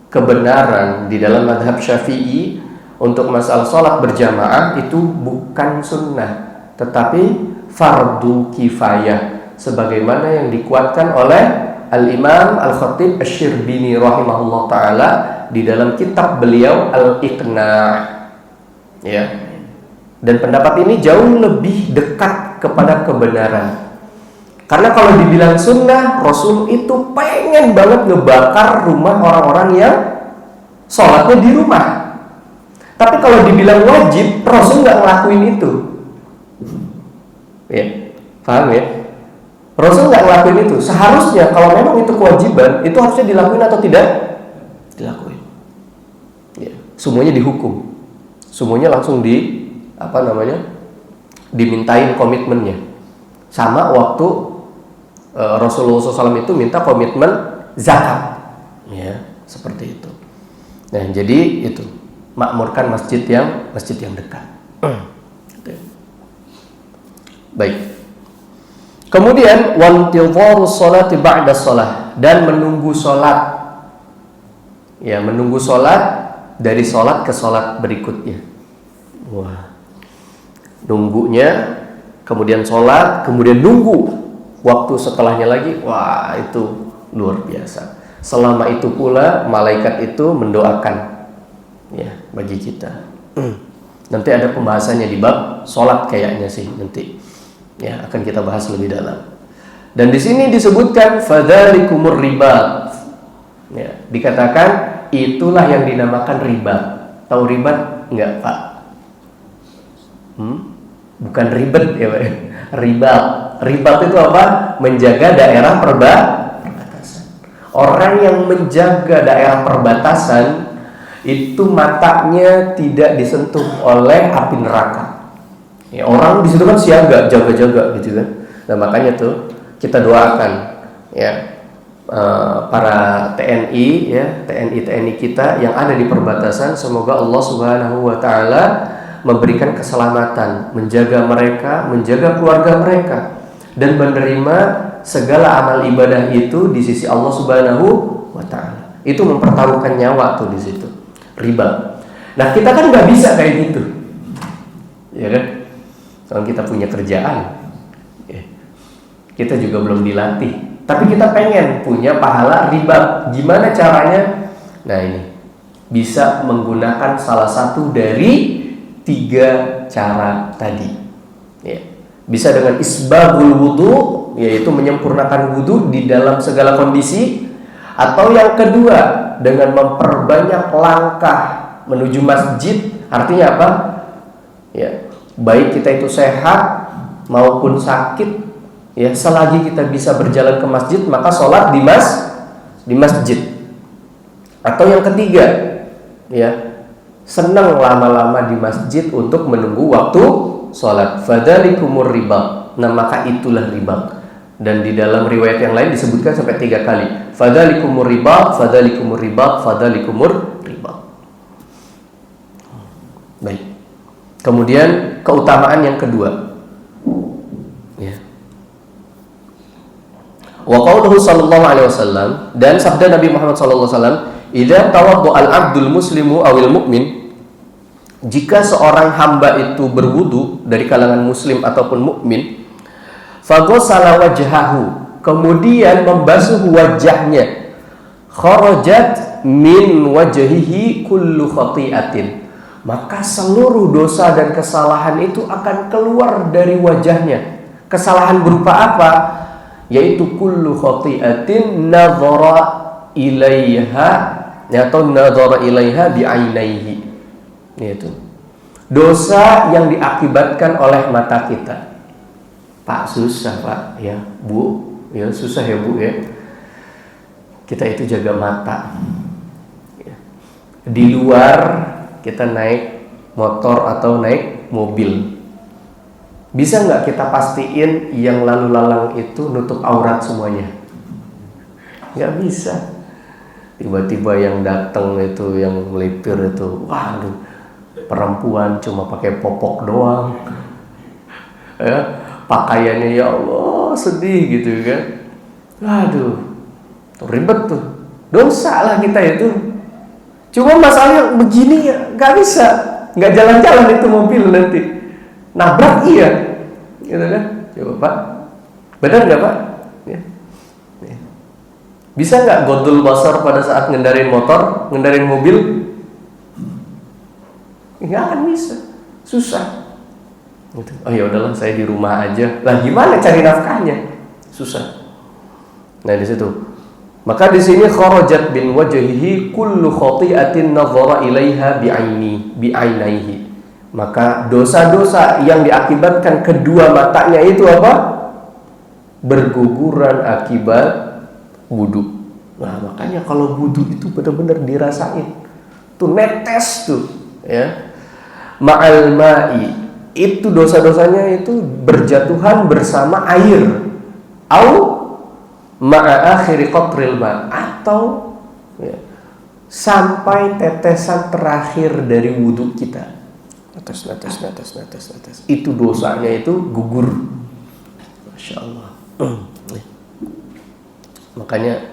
kebenaran di dalam mazhab Syafi'i untuk masalah sholat berjamaah itu bukan sunnah, tetapi fardu kifayah, sebagaimana yang dikuatkan oleh Al-Imam Al-Khatib Asy-Syirbini rahimahullah ta'ala di dalam kitab beliau Al-Iqna'. Ya. Dan pendapat ini jauh lebih dekat kepada kebenaran. Karena kalau dibilang sunnah, Rasul itu pengen banget ngebakar rumah orang-orang yang sholatnya di rumah. Tapi kalau dibilang wajib, Rasul nggak ngelakuin itu. Ya, paham ya? Rasul nggak ngelakuin itu. Seharusnya kalau memang itu kewajiban, itu harusnya dilakuin atau tidak? Dilakuin. Ya, semuanya dihukum. Semuanya langsung dimintain komitmennya. Sama waktu Rasulullah SAW itu minta komitmen zakat, ya, seperti itu. Nah, jadi itu makmurkan masjid yang dekat. Baik. Kemudian wantidharus sholati ba'da shalah, dan menunggu sholat. Ya, menunggu sholat dari sholat ke sholat berikutnya. Wah. Nunggunya, kemudian sholat, kemudian nunggu waktu setelahnya lagi. Wah, itu luar biasa. Selama itu pula malaikat itu mendoakan, ya, bagi kita. Nanti ada pembahasannya di bab sholat kayaknya sih nanti. Ya, akan kita bahas lebih dalam. Dan di sini disebutkan fadzalikumur ribat. Ya, dikatakan itulah yang dinamakan ribat. Tahu ribat enggak, Pak? Bukan ribet ya, Pak. Ribat. Ribat itu apa? Menjaga daerah perbatasan. Orang yang menjaga daerah perbatasan itu matanya tidak disentuh oleh api neraka. Ya, orang di situ kan siaga, jaga-jaga gitu kan. Nah, makanya tuh kita doakan, ya, para TNI ya, TNI kita yang ada di perbatasan. Semoga Allah Subhanahu wa taala memberikan keselamatan, menjaga mereka, menjaga keluarga mereka, dan menerima segala amal ibadah itu di sisi Allah Subhanahu wa taala. Itu mempertaruhkan nyawa tuh di situ. Riba. Nah, kita kan nggak bisa kayak gitu. Ya kan? Kalau kita punya kerjaan, ya, kita juga belum dilatih. Tapi kita pengen punya pahala riba. Gimana caranya? Nah, ini bisa menggunakan salah satu dari 3 cara tadi. Ya. Bisa dengan isbabul wudu, yaitu menyempurnakan wudu di dalam segala kondisi. Atau yang kedua, dengan memperbanyak langkah menuju masjid. Artinya apa? Ya, baik kita itu sehat maupun sakit, ya, selagi kita bisa berjalan ke masjid, maka sholat di masjid. Atau yang ketiga, ya, senang lama-lama di masjid untuk menunggu waktu sholat. Fadzalikumur riba. Nah, maka itulah riba. Dan di dalam riwayat yang lain disebutkan sampai 3 kali. Fadzalikumur riba, fadzalikumur riba, fadzalikumur riba. Baik. Kemudian keutamaan yang kedua. Ya. Wa qauluhu sallallahu alaihi wasallam, dan sabda Nabi Muhammad sallallahu alaihi wasallam, "Idza tawaddu al-'abdul muslimu awil mu'min," jika seorang hamba itu berwudu dari kalangan muslim ataupun mukmin, faghsala wajhahu, kemudian membasuh wajahnya, kharajat min wajhihi kullu khati'atin, maka seluruh dosa dan kesalahan itu akan keluar dari wajahnya. Kesalahan berupa apa? Yaitu kullu khati'atin nadhara ilaiha, atau nadhara ilaiha bi'ainaihi, yaitu dosa yang diakibatkan oleh mata kita. Pak, susah Pak, ya Bu, ya susah ya Bu ya. Kita itu jaga mata. Di luar kita naik motor atau naik mobil, bisa nggak kita pastiin yang lalu lalang itu nutup aurat semuanya? Nggak bisa. Tiba-tiba yang datang itu, yang melipir itu, waduh, perempuan cuma pakai popok doang, ya, pakaiannya ya Allah sedih gitu kan. Waduh, ribet tuh, dosa lah kita itu. Cuma masalahnya begini ya, nggak bisa, nggak jalan-jalan itu mobil nanti, nabrak iya, gitu kan? Coba Pak, benar nggak Pak? Ya. Ya. Bisa nggak godul basar pada saat ngendarin motor, ngendarin mobil? Nggak akan bisa, susah. Gitu. Oh ya udahlah, saya di rumah aja. Lah gimana cari nafkahnya? Susah. Nah di situ. Maka di sini kharajat bin wajhihi kullu khati'atin nadhara ilaiha bi'ainaihi. Maka dosa-dosa yang diakibatkan kedua matanya itu apa? Berguguran akibat wudu. Nah, makanya kalau wudu itu benar-benar dirasain. Tuh netes tuh, ya. Ma'al ma'i, itu dosa-dosanya itu berjatuhan bersama air. Au ma'a akhiri qatril ma, atau ya, sampai tetesan terakhir dari wudhu kita. Netes. Itu dosanya itu gugur. Masya Allah. Makanya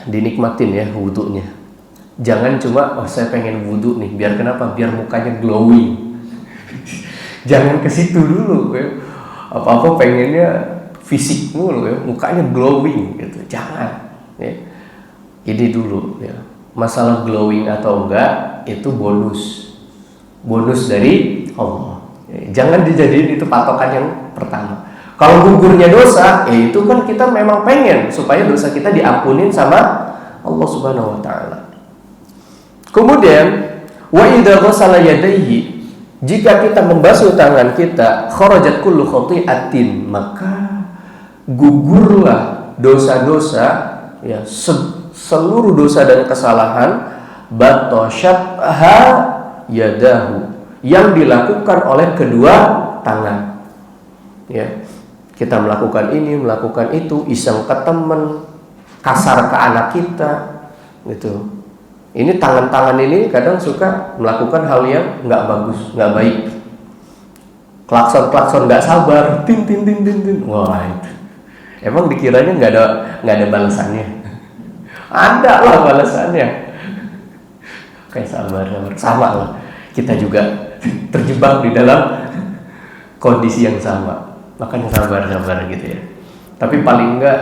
dinikmatin ya wudhunya. Jangan cuma, oh saya pengen wudhu nih, biar kenapa? Biar mukanya glowing. Jangan ke situ dulu ya. Apa-apa pengennya fisik dulu ya, mukanya glowing gitu. Jangan ya. Ini dulu ya. Masalah glowing atau enggak itu bonus dari Allah. Ya, jangan dijadiin itu patokan yang pertama. Kalau gugurnya dosa, ya itu kan kita memang pengen supaya dosa kita diampunin sama Allah Subhanahu wa taala. Kemudian wa idza ghasala yadayhi, jika kita membasuh tangan kita, kharajat kullu khati'atin, maka gugurlah dosa-dosa ya, seluruh dosa dan kesalahan, batoshatha yadahu, yang dilakukan oleh kedua tangan. Ya, kita melakukan ini, melakukan itu, iseng ke temen, kasar ke anak kita, gitu. Ini tangan-tangan ini kadang suka melakukan hal yang nggak bagus, nggak baik. Klakson nggak sabar, tin. Wah, itu. Emang dikiranya nggak ada balasannya? Ada lah balasannya. Kayak sabar, sama lah. Kita juga terjebak di dalam kondisi yang sama. Makanya sabar gitu ya. Tapi paling enggak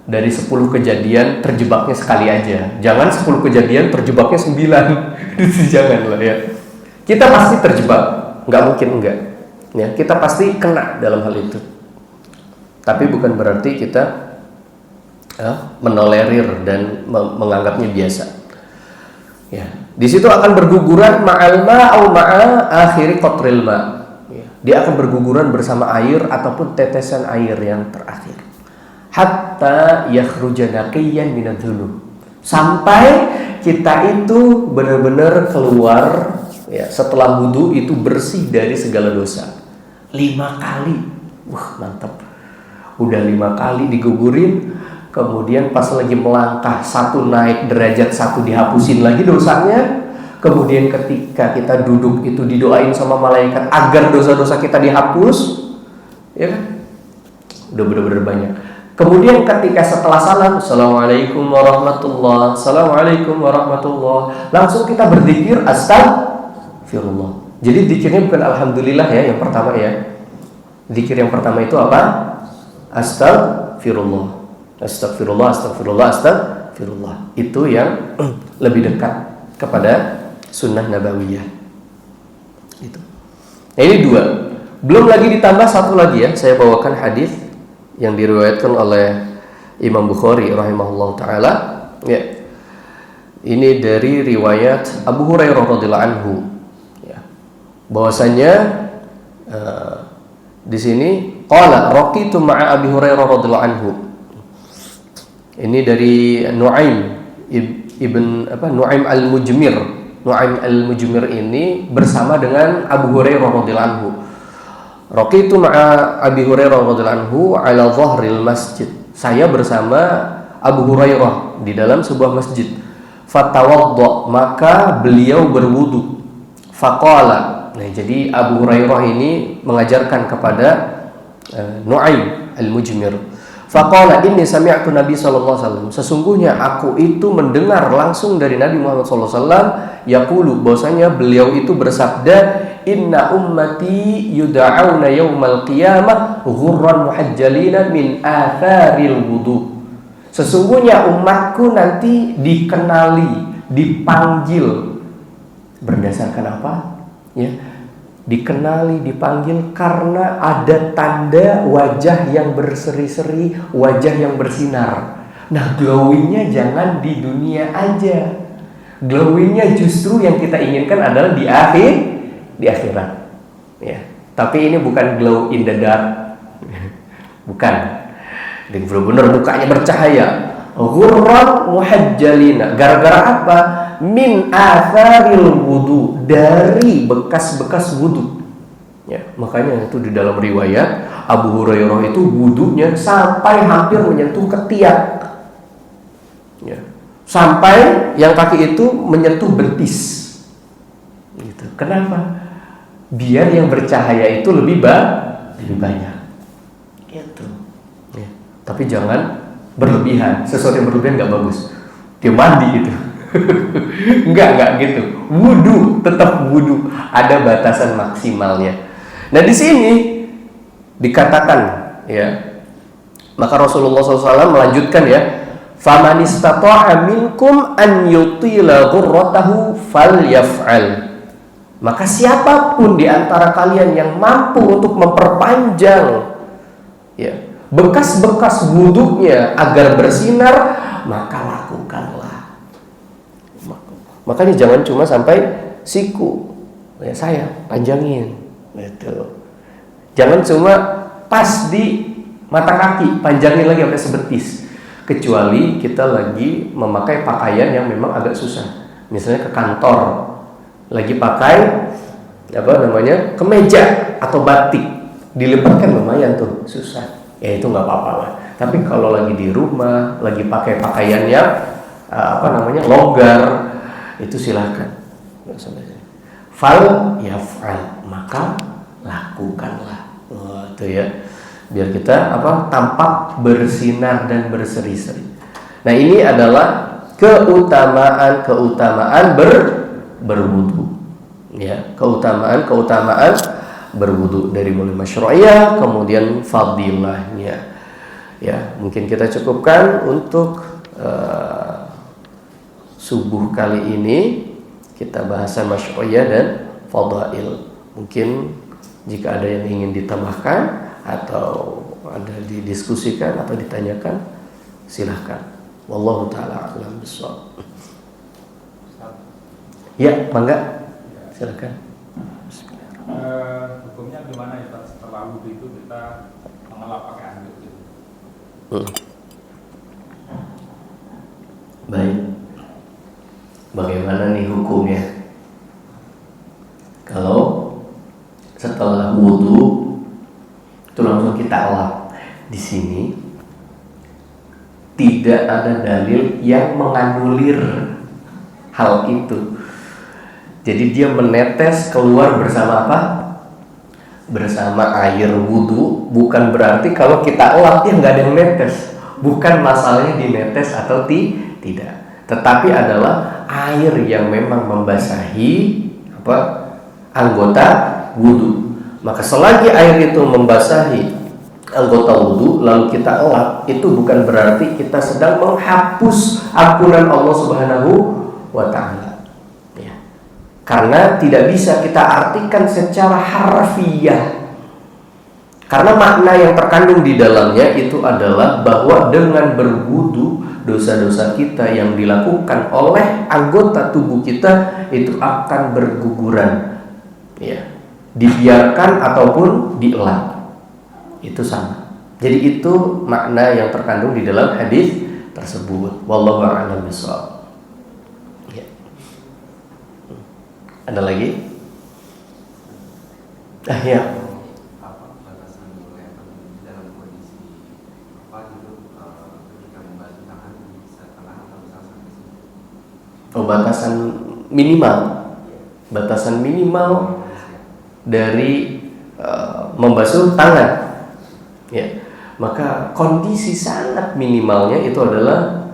dari 10 kejadian terjebaknya sekali aja. Jangan 10 kejadian terjebaknya 9. Jangan lah ya. Kita pasti terjebak, nggak mungkin enggak. Ya, kita pasti kena dalam hal itu. Tapi bukan berarti kita menolerir dan menganggapnya biasa. Ya, di situ akan berguguran ma'al ma au ma'a akhiri qatril ma. Ya, dia akan berguguran bersama air ataupun tetesan air yang terakhir. Hatta yakhruja naqiyan minadz-dzunub. Sampai kita itu benar-benar keluar ya, setelah wudu itu bersih dari segala dosa. 5 kali. Wah, mantap. Udah 5 kali digugurin, kemudian pas lagi melangkah, 1 naik derajat, 1 dihapusin lagi dosanya. Kemudian ketika kita duduk itu didoain sama malaikat agar dosa-dosa kita dihapus, ya kan? Udah bener-bener banyak. Kemudian ketika setelah salam, Assalamualaikum warahmatullah, Assalamualaikum warahmatullah, langsung kita berzikir Astagfirullah. Jadi zikirnya bukan Alhamdulillah ya, yang pertama ya. Zikir yang pertama itu apa? Astagfirullah. Astagfirullah. Itu yang lebih dekat kepada sunnah nabawiyah. Itu. Nah, ini 2. Belum lagi ditambah 1 lagi ya. Saya bawakan hadis yang diriwayatkan oleh Imam Bukhari rahimahullah taala. Ya. Ini dari riwayat Abu Hurairah radhiyallahu anhu. Ya. Bahwasanya di sini qala raqitu ma'a Abi Hurairah radhiyallahu anhu. Ini dari Nuaim Nuaim al-Mujmir. Nuaim al-Mujmir ini bersama dengan Abu Hurairah radhiyallahu anhu. Raqitu ma'a Abi Hurairah radhiyallahu anhu ala dhahril masjid. Saya bersama Abu Hurairah di dalam sebuah masjid. Fatawadda, maka beliau berwudu. Faqala. Nah, jadi Abu Hurairah ini mengajarkan kepada Nuaim al-Mujmir. Faqala inni sami'tu Nabi sallallahu alaihi wasallam. Sesungguhnya aku itu mendengar langsung dari Nabi Muhammad sallallahu alaihi wasallam yaqulu, bahwasanya beliau itu bersabda, inna ummati yud'auna yaumal qiyamah ghurran muhajjalina min atharil wudu. Sesungguhnya umatku nanti dikenali, dipanggil berdasarkan apa? Ya, dikenali, dipanggil karena ada tanda wajah yang berseri-seri, wajah yang bersinar. Nah, glowingnya jangan di dunia aja. Glowingnya justru yang kita inginkan adalah di akhirat. Ya, tapi ini bukan glow in the dark. Bukan. Dan benar-benar mukanya bercahaya. Ghurran muhajjalina. Gara-gara apa? Min atharil wudu, dari bekas-bekas wudu. Ya, makanya itu di dalam riwayat Abu Hurairah itu wudunya sampai hampir menyentuh ketiak. Ya. Sampai yang kaki itu menyentuh betis. Gitu. Kenapa? Biar yang bercahaya itu lebih banyak. Gitu. Ya. Tapi jangan berlebihan. Sesuatu yang berlebihan nggak bagus. Dia mandi gitu. Enggak gitu. Wudu, tetap wudu. Ada batasan maksimalnya. Nah, di sini dikatakan ya. Maka Rasulullah SAW melanjutkan ya, faman istata'a minkum an yutila ghurratahu falyaf'al. Maka siapapun di antara kalian yang mampu untuk memperpanjang ya bekas-bekas wudunya agar bersinar, maka lakukanlah. Makanya jangan cuma sampai siku. Ya, saya panjangin. Gitu. Jangan cuma pas di mata kaki, panjangin lagi sampai sebetis. Kecuali kita lagi memakai pakaian yang memang agak susah. Misalnya ke kantor, lagi pakai kemeja atau batik. dilipat kan lumayan tuh, susah. Ya itu nggak apa-apa lah. Tapi kalau lagi di rumah, lagi pakai pakaian yang longgar, itu silahkan. Fal yaf'al, maka lakukanlah. Itu ya. Biar kita tampak bersinar dan berseri-seri. Nah, ini adalah keutamaan berwudu. Ya, keutamaan berwudu dari mulai masyru'iyah kemudian fadilahnya. Ya, mungkin kita cukupkan untuk subuh kali ini kita bahasan masyru'iyah dan fadail. Mungkin jika ada yang ingin ditambahkan atau ada didiskusikan atau ditanyakan, silahkan. Wallahu taala a'lam bishawab. Ya, mangga. Silakan. Hukumnya gimana ya Pak, setelah wudhu itu kita mengelap pakai anduk gitu? Baik. Bagaimana nih hukumnya? Kalau setelah wudhu itu langsung kita elap. Di sini tidak ada dalil yang menganulir hal itu. Jadi dia menetes keluar bersama apa? Bersama air wudhu. Bukan berarti kalau kita elap dia nggak ada yang netes. Bukan masalahnya dinetes atau tidak. Tetapi adalah air yang memang membasahi anggota wudhu. Maka selagi air itu membasahi anggota wudhu lalu kita elap, itu bukan berarti kita sedang menghapus ampunan Allah Subhanahu wa ta'ala. Ya. Karena tidak bisa kita artikan secara harfiah. Karena makna yang terkandung di dalamnya itu adalah bahwa dengan berwudu dosa-dosa kita yang dilakukan oleh anggota tubuh kita itu akan berguguran. Ya. Dibiarkan ataupun dielap, itu sama. Jadi itu makna yang terkandung di dalam hadis tersebut. Wallahu a'lam bishawab. Ya. Ada lagi? Ya. Batasan minimal. Batasan minimal dari membasuh tangan, ya, maka kondisi sangat minimalnya itu adalah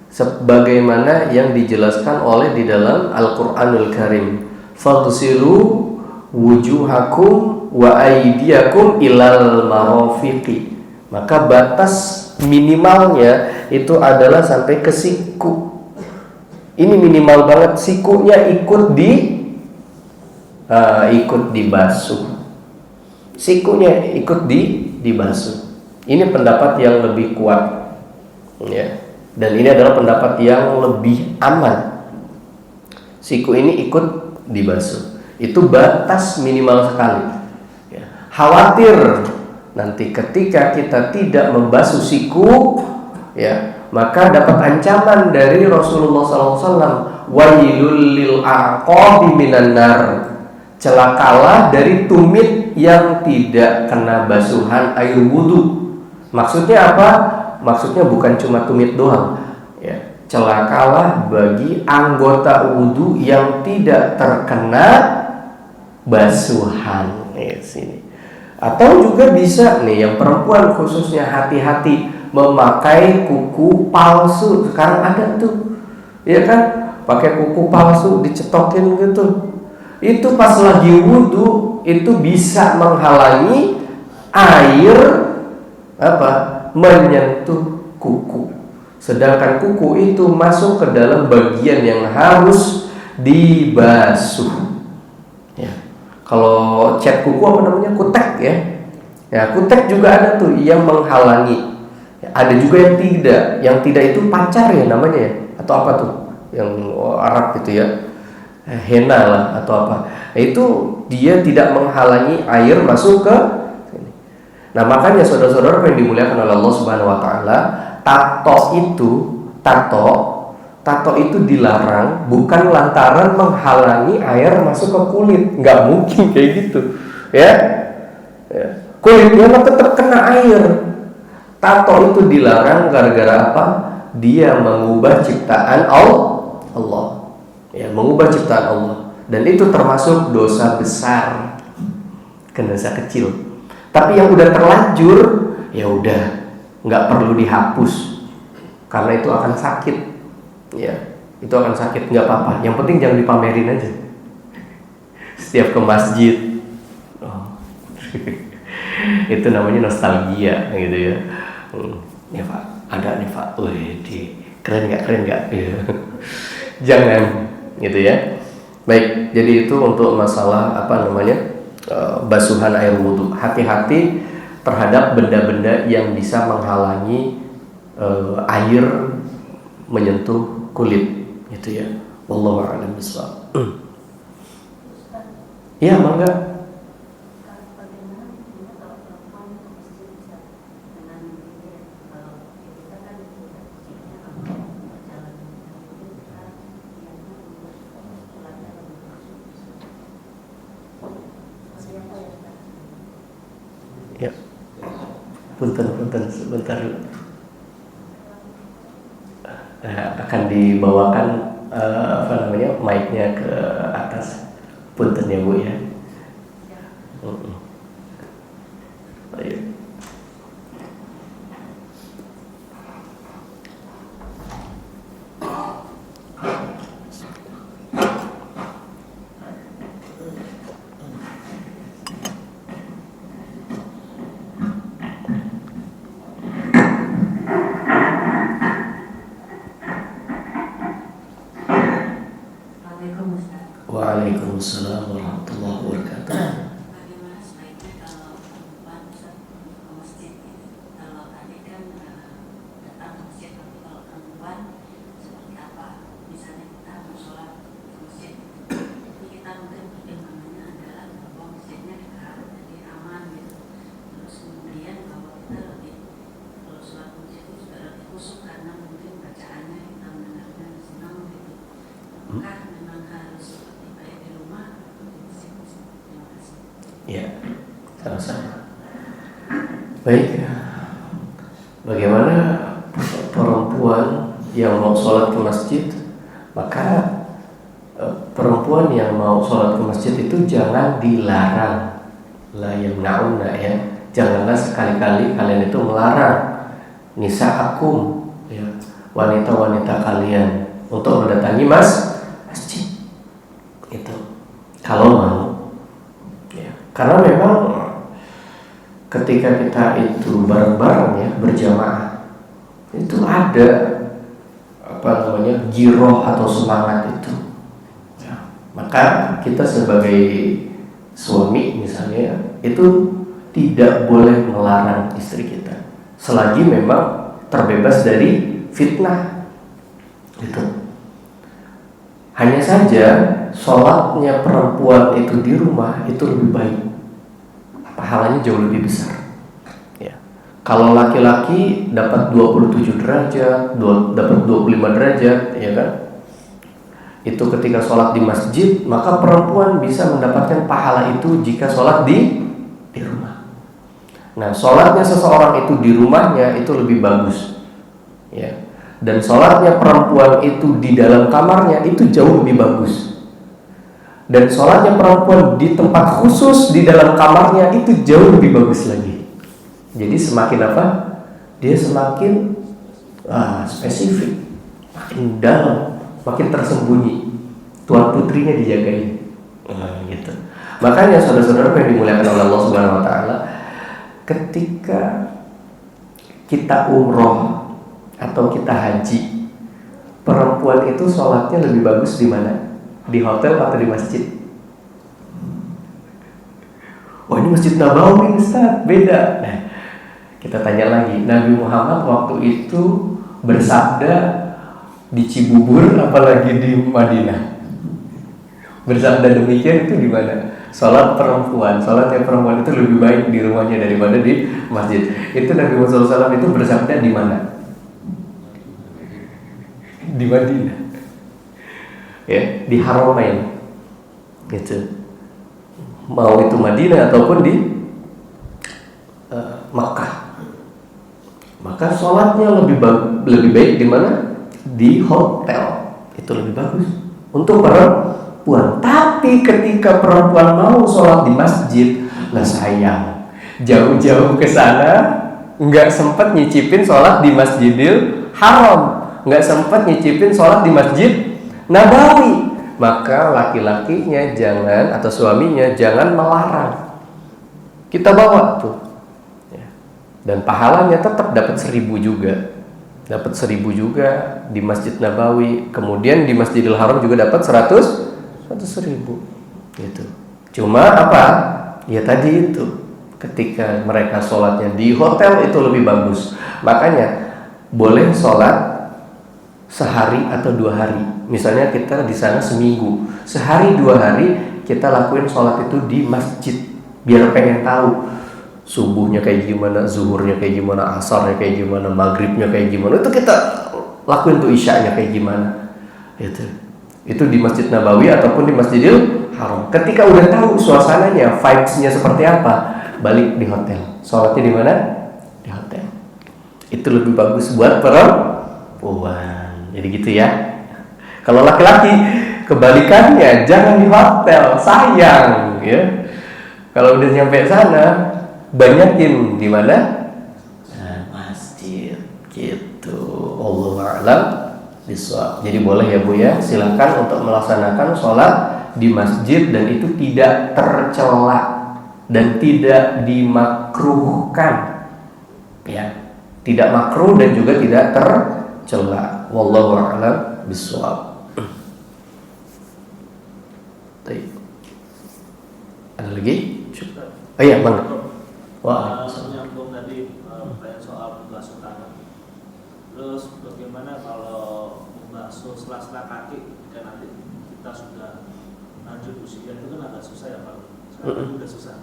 sebagaimana yang dijelaskan oleh di dalam Al-Qur'anul Karim. Faghsilu wujuhakum wa aydiyakum ilal marafiqi. Maka batas minimalnya itu adalah sampai ke siku. Ini minimal banget, sikunya ikut dibasuh. Sikunya ikut dibasuh. Ini pendapat yang lebih kuat, ya. Dan ini adalah pendapat yang lebih aman. Siku ini ikut dibasuh. Itu batas minimal sekali. Ya. Khawatir nanti ketika kita tidak membasuh siku, ya, maka dapat ancaman dari Rasulullah SAW. Wailul lil aqabi minan nar. Celakalah dari tumit yang tidak kena basuhan air wudhu. Maksudnya apa? Maksudnya bukan cuma tumit doang, ya. Celakalah bagi anggota wudhu yang tidak terkena basuhan. Sini. Atau juga bisa nih yang perempuan khususnya hati-hati memakai kuku palsu. Sekarang ada tuh, ya kan? Pakai kuku palsu dicetokin gitu. Itu pas lagi wudhu itu bisa menghalangi air menyentuh kuku. Sedangkan kuku itu masuk ke dalam bagian yang harus dibasuh. Ya. Kalau cat kuku kutek ya. Ya, kutek juga ada tuh yang menghalangi. Ya, ada juga yang tidak. Yang tidak itu pacar ya namanya ya, atau apa tuh? Yang Arab gitu ya. Henna lah atau apa. Itu dia tidak menghalangi air masuk ke sini. Nah, makanya saudara-saudara yang dimuliakan oleh Allah Subhanahu wa taala, tato itu dilarang bukan lantaran menghalangi air masuk ke kulit. Enggak mungkin kayak gitu. Ya. kulitnya mah tetap kena air. Tato itu dilarang gara-gara apa? Dia mengubah ciptaan Allah. Ya, mengubah ciptaan Allah. Dan itu termasuk dosa besar, bukan dosa kecil. Tapi yang udah terlanjur, ya udah, nggak perlu dihapus, karena itu akan sakit. Ya, itu akan sakit, nggak apa-apa. Yang penting jangan dipamerin aja. Setiap ke masjid, itu namanya nostalgia, gitu ya. Ya Pak, ada nih Pak, keren nggak? Ya. Jangan, gitu ya. Baik, jadi itu untuk masalah basuhan air wudhu. Hati-hati terhadap benda-benda yang bisa menghalangi air menyentuh kulit, gitu ya. Wallahu a'lam bishawab. Iya, mangga. Ya, punten sebentar. Akan dibawakan mic-nya ke atas. Punten ya Bu ya. Baik. Waalaikumsalam warahmatullahi wabarakatuh. Bagaimana sebaiknya kalau perempuan ke masjid gitu? Kalau tadi kan datang ke masjid, tapi kalau perempuan seperti apa? Misalnya kita mau sholat ke masjid, tapi kita mungkin pertimbangannya adalah bahwa masjidnya dekat, jadi aman gitu. Terus kemudian bahwa kita lebih, kalau sholat ke masjid itu juga lebih khusyuk karena mungkin bacaannya kita mendengarnya senang gitu. Apakah memang harus seperti baik di rumah atau di masjid? Terima kasih. Ya, sama-sama. Baik, bagaimana perempuan yang mau sholat ke masjid? Maka perempuan yang mau sholat ke masjid itu jangan dilarang. La yamna'unna, ya. Janganlah sekali-kali kalian itu melarang nisa'akum, ya, wanita-wanita kalian untuk mendatangi masjid. Itu kalau mau. Karena memang ketika kita itu bareng-bareng ya, berjamaah, itu ada giroh atau semangat itu ya. Maka kita sebagai suami misalnya itu tidak boleh melarang istri kita selagi memang terbebas dari fitnah itu. Hanya saja sholatnya perempuan itu di rumah itu lebih baik, pahalanya jauh lebih besar ya. Kalau laki-laki dapat 27 derajat, dapat 25 derajat, ya kan? Itu ketika sholat di masjid, maka perempuan bisa mendapatkan pahala itu jika sholat di rumah. Nah, sholatnya seseorang itu di rumahnya itu lebih bagus ya. Dan sholatnya perempuan itu di dalam kamarnya itu jauh lebih bagus. Dan sholatnya perempuan di tempat khusus di dalam kamarnya itu jauh lebih bagus lagi. Jadi semakin apa? Dia semakin spesifik, makin dalam, makin tersembunyi. Tuan putrinya dijagain, gitu. Makanya saudara-saudara yang dimuliakan oleh Allah Subhanahu Wa Taala, ketika kita umroh atau kita haji, perempuan itu sholatnya lebih bagus di mana? Di hotel atau di masjid? Wah, ini Masjid Nabawi Ustaz, beda. Nah, kita tanya lagi, Nabi Muhammad waktu itu bersabda di Cibubur apalagi di Madinah? Bersabda demikian itu di mana? Sholatnya perempuan itu lebih baik di rumahnya daripada di masjid. Itu Nabi Muhammad SAW itu bersabda di mana? Di Madinah, ya, di Haramain, gitu. Mau itu Madinah ataupun di Mekah, maka sholatnya lebih baik di mana? Di hotel. Itu lebih bagus untuk perempuan. Tapi ketika perempuan mau sholat di masjid, lah sayang, jauh-jauh ke sana, nggak sempat nyicipin sholat di Masjidil Haram, nggak sempat nyicipin sholat di Masjid Nabawi. Maka laki-lakinya jangan, atau suaminya jangan melarang. Kita bawa tuh, ya. Dan pahalanya tetap dapat 1.000 juga. Dapat 1.000 juga di Masjid Nabawi. Kemudian di Masjidil Haram juga dapat 100.000 gitu. Cuma apa? Ya tadi itu, ketika mereka sholatnya di hotel itu lebih bagus. Makanya boleh sholat sehari atau 2 hari. Misalnya kita di sana seminggu, sehari 2 hari kita lakuin sholat itu di masjid, biar pengen tahu subuhnya kayak gimana, zuhurnya kayak gimana, asarnya kayak gimana, maghribnya kayak gimana. Itu kita lakuin tuh isyanya kayak gimana. Itu di Masjid Nabawi ataupun di Masjidil Haram. Ketika udah tahu suasananya, vibes-nya seperti apa, balik di hotel. Sholatnya di mana? Di hotel. Itu lebih bagus buat perempuan. Jadi gitu ya. Kalau laki-laki kebalikannya, jangan di hotel, sayang ya. Kalau udah nyampe sana, banyakin di mana? Masjid gitu. Allahu a'lam bishawab. Jadi boleh ya Bu ya, silakan untuk melaksanakan sholat di masjid, dan itu tidak tercela dan tidak dimakruhkan. Ya, tidak makruh dan juga tidak tercela. Wallahu a'lam bishawab. Ada lagi? Oh iya, Bang. Wah, menyambung tadi pertanyaan soal membasuh tangan. Terus bagaimana kalau membasuh sela-sela kaki ketika nanti kita sudah lanjut usia, itu kan agak susah ya Pak? Sekarang udah susah.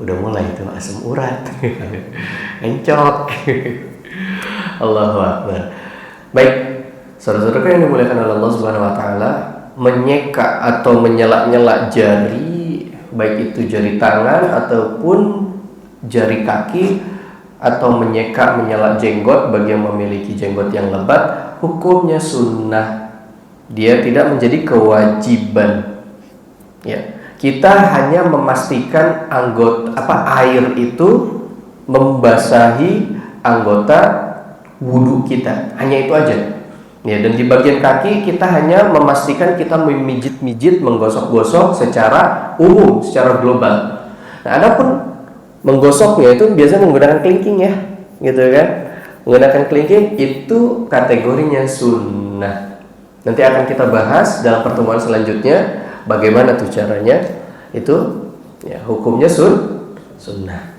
Udah mulai itu asam urat, encok. Allahu Akbar. Baik, saudara-saudara yang dimuliakan oleh Allah Subhanahu Wa Taala, menyeka atau menyela-nyela jari, baik itu jari tangan ataupun jari kaki, atau menyela jenggot bagi yang memiliki jenggot yang lebat, hukumnya sunnah. Dia tidak menjadi kewajiban. Ya, kita hanya memastikan air itu membasahi anggota wudu kita. Hanya itu aja. Ya, dan di bagian kaki kita hanya memastikan kita memijit-mijit, menggosok-gosok secara umum, secara global. Nah, adapun menggosoknya itu biasanya menggunakan kelingking ya, gitu kan? Menggunakan kelingking itu kategorinya sunnah. Nanti akan kita bahas dalam pertemuan selanjutnya bagaimana tuh caranya. Itu ya hukumnya sunnah.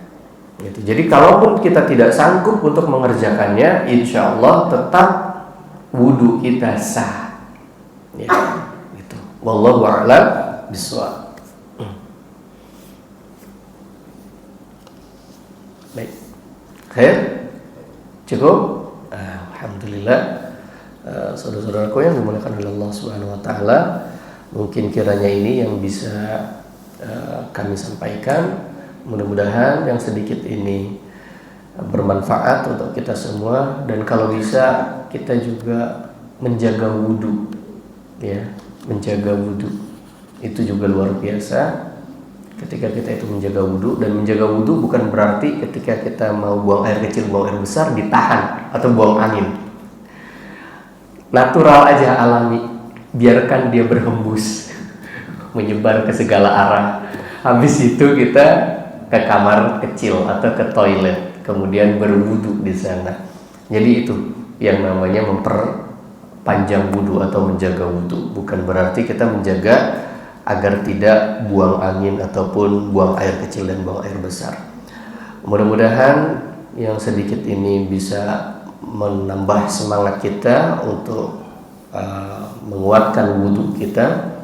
Gitu. Jadi kalaupun kita tidak sanggup untuk mengerjakannya, insya Allah tetap wudu kita sah. Ya, gitu. Wallahu a'lam bishawab. Baik. Khair? Cukup? Alhamdulillah. Saudara-saudaraku yang dimuliakan oleh Allah Subhanahu wa taala, mungkin kiranya ini yang bisa kami sampaikan. Mudah-mudahan yang sedikit ini bermanfaat untuk kita semua, dan kalau bisa kita juga menjaga wudu, ya, menjaga wudu itu juga luar biasa. Ketika kita itu menjaga wudu, dan menjaga wudu bukan berarti ketika kita mau buang air kecil, buang air besar ditahan atau buang angin. Natural aja, alami, biarkan dia berhembus, menyebar ke segala arah. Habis itu kita ke kamar kecil atau ke toilet, kemudian berwudu di sana. Jadi itu yang namanya memperpanjang wudu atau menjaga wudu. Bukan berarti kita menjaga agar tidak buang angin ataupun buang air kecil dan buang air besar. Mudah-mudahan yang sedikit ini bisa menambah semangat kita untuk menguatkan wudu kita.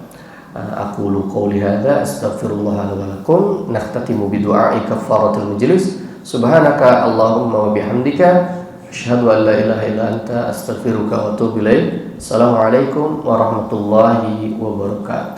Aqulu qouli hadza astaghfirullah li wa lakum, nahtatimu bi du'a'i kafaratul majlis. Subhanaka Allahumma wa bihamdika asyhadu an la ilaha illa anta astaghfiruka wa atubu ilaik. Assalamualaikum warahmatullahi wabarakatuh.